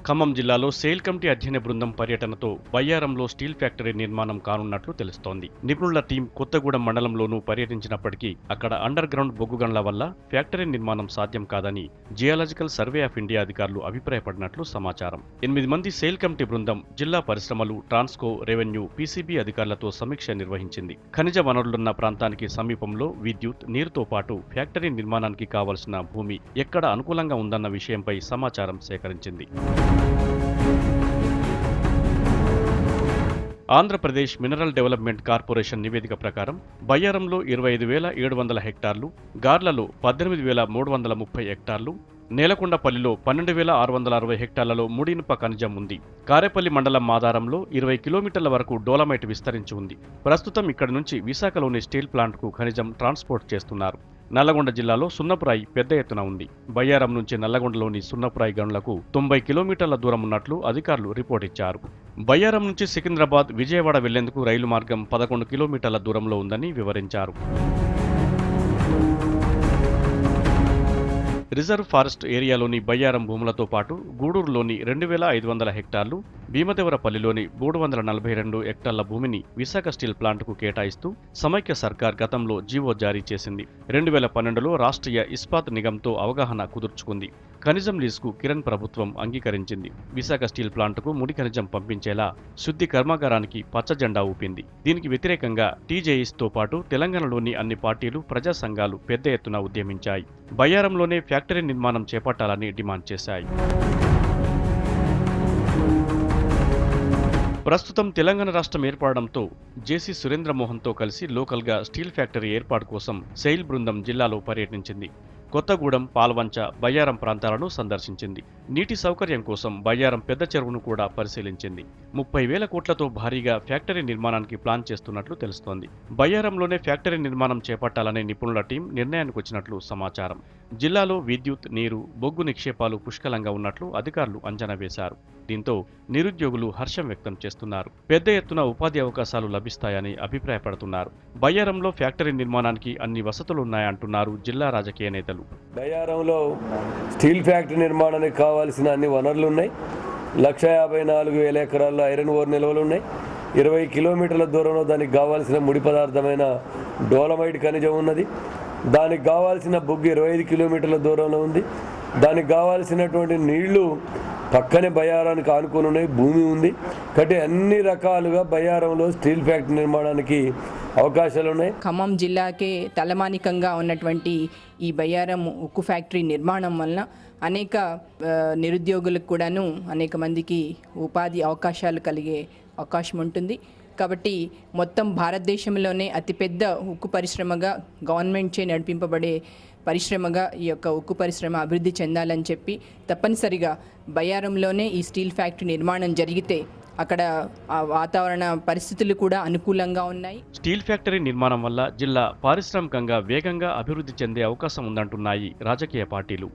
ఖమ్మం జిల్లాలో sale committee అధ్యయన బృందం పర్యటనతో బయ్యారంలో స్టీల్ ఫ్యాక్టరీ నిర్మాణం కానున్నట్లు తెలుస్తోంది. నిపుణుల టీం కొత్తగూడెం మండలంలోనూ పర్యటించినప్పటికీ అక్కడ అండర్ గ్రౌండ్ బొగ్గు గన్ల వల్ల ఫ్యాక్టరీ నిర్మాణం సాధ్యం కాదని జియాలజికల్ సర్వే ఆఫ్ ఇండియా అధికారులు అభిప్రాయపడినట్లు సమాచారం. 8 మంది సేల్ కమిటీ బృందం జిల్లా పరిశ్రమలు, ట్రాన్స్కో, రెవెన్యూ, పీసీబీ అధికారులతో సమీక్ష నిర్వహించింది. ఖనిజ వనరులున్న ప్రాంతానికి సమీపంలో విద్యుత్, నీరుతో పాటు ఫ్యాక్టరీ నిర్మాణానికి కావలసిన భూమి ఎక్కడ అనుకూలంగా ఉందన్న విషయంపై సమాచారం సేకరించింది. ఆంధ్రప్రదేశ్ మినరల్ డెవలప్మెంట్ కార్పొరేషన్ నివేదిక ప్రకారం బయ్యారంలో 25,700 హెక్టార్లు, గార్లలో 18,330 హెక్టార్లు, నేలకొండపల్లిలో 12,660 హెక్టార్లలో ముడిఇనుప ఖనిజం ఉంది. కారేపల్లి మండలం మాదారంలో 20 కిలోమీటర్ల వరకు డోలమైట్ విస్తరించి ఉంది. ప్రస్తుతం ఇక్కడి నుంచి విశాఖలోని స్టీల్ ప్లాంట్కు ఖనిజం ట్రాన్స్పోర్ట్ చేస్తున్నారు. నల్లగొండ జిల్లాలో సున్నపురాయి పెద్ద ఎత్తున ఉంది. బయ్యారం నుంచి నల్లగొండలోని సున్నపురాయి గనులకు 90 కిలోమీటర్ల దూరం ఉన్నట్లు అధికారులు రిపోర్ట్ ఇచ్చారు. బయ్యారం నుంచి సికింద్రాబాద్, విజయవాడ వెళ్లేందుకు రైలు మార్గం 11 కిలోమీటర్ల దూరంలో ఉందని వివరించారు. రిజర్వ్ ఫారెస్ట్ ఏరియాలోని బయ్యారం భూములతో పాటు గూడూరులోని 2,500 హెక్టార్లు, భీమదేవరపల్లిలోని 342 హెక్టార్ల భూమిని విశాఖ స్టీల్ ప్లాంట్కు కేటాయిస్తూ సమైక్య సర్కార్ గతంలో జీవో జారీ చేసింది. 2012లో రాష్ట్రీయ ఇస్పాత్ నిగంతో అవగాహన కుదుర్చుకుంది. ఖనిజం లీజుకు కిరణ్ ప్రభుత్వం అంగీకరించింది. విశాఖ స్టీల్ ప్లాంట్కు ముడి ఖనిజం పంపించేలా శుద్ధి కర్మాగారానికి పచ్చజెండా ఊపింది. దీనికి వ్యతిరేకంగా టీజేఈస్తో పాటు తెలంగాణలోని అన్ని పార్టీలు, ప్రజా సంఘాలు పెద్ద ఎత్తున ఉద్యమించాయి. బయ్యారంలోనే ఫ్యాక్టరీ నిర్మాణం చేపట్టాలని డిమాండ్ చేశాయి. ప్రస్తుతం తెలంగాణ రాష్ట్రం ఏర్పడడంతో జేసీ సురేంద్రమోహన్తో కలిసి లోకల్గా స్టీల్ ఫ్యాక్టరీ ఏర్పాటు కోసం సెయిల్ బృందం జిల్లాలో పర్యటించింది. కొత్తగూడెం, పాల్వంచ, బయ్యారం ప్రాంతాలను సందర్శించింది. నీటి సౌకర్యం కోసం బయ్యారం పెద్ద చెరువును కూడా పరిశీలించింది. 30,000 కోట్లతో భారీగా ఫ్యాక్టరీ నిర్మాణానికి ప్లాన్ చేస్తున్నట్లు తెలుస్తోంది. బయ్యారంలోనే ఫ్యాక్టరీ నిర్మాణం చేపట్టాలనే నిపుణుల టీం నిర్ణయానికి వచ్చినట్లు సమాచారం. జిల్లాలో విద్యుత్, నీరు, బొగ్గు నిక్షేపాలు పుష్కలంగా ఉన్నట్లు అధికారులు అంచనా వేశారు. దీంతో నిరుద్యోగులు హర్షం వ్యక్తం చేస్తున్నారు. పెద్ద ఎత్తున ఉపాధి అవకాశాలు లభిస్తాయని అభిప్రాయపడుతున్నారు. బయ్యారంలో ఫ్యాక్టరీ నిర్మాణానికి అన్ని వసతులున్నాయంటున్నారు జిల్లా రాజకీయ నేతలు. బయ్యారంలో స్టీల్ ఫ్యాక్టరీ నిర్మాణానికి కావాల్సిన అన్ని వనరులు ఉన్నాయి. 154,000 ఎకరాల్లో ఐరన్ ఓర్ నిల్వలు ఉన్నాయి. 20 కిలోమీటర్ల దూరంలో దానికి కావాల్సిన ముడి పదార్థమైన డోలమైట్ ఖనిజం ఉన్నది. దానికి కావాల్సిన బొగ్గు 25 కిలోమీటర్ల దూరంలో ఉంది. దానికి కావాల్సినటువంటి నీళ్లు పక్కనే బయ్యారానికి ఆనుకొని ఉన్నాయి. భూమి ఉంది. కాబట్టి అన్ని రకాలుగా బయ్యారంలో స్టీల్ ఫ్యాక్టరీ నిర్మాణానికి అవకాశాలు ఉన్నాయి. ఖమ్మం జిల్లాకే తలమానికంగా ఉన్నటువంటి ఈ బయ్యారం ఉక్కు ఫ్యాక్టరీ నిర్మాణం వలన అనేక నిరుద్యోగులకు కూడాను అనేక మందికి ఉపాధి అవకాశాలు కలిగే అవకాశం ఉంటుంది. కాబట్టి మొత్తం భారతదేశంలోనే అతిపెద్ద ఉక్కు పరిశ్రమగా, గవర్నమెంట్చే నడిపింపబడే పరిశ్రమగా ఈ యొక్క ఉక్కు పరిశ్రమ అభివృద్ధి చెందాలని చెప్పి తప్పనిసరిగా బయ్యారంలోనే ఈ స్టీల్ ఫ్యాక్టరీ నిర్మాణం జరిగితే అక్కడ వాతావరణ పరిస్థితులు కూడా అనుకూలంగా ఉన్నాయి. స్టీల్ ఫ్యాక్టరీ నిర్మాణం వల్ల జిల్లా పారిశ్రామికంగా వేగంగా అభివృద్ధి చెందే అవకాశం ఉందంటున్నాయి రాజకీయ పార్టీలు.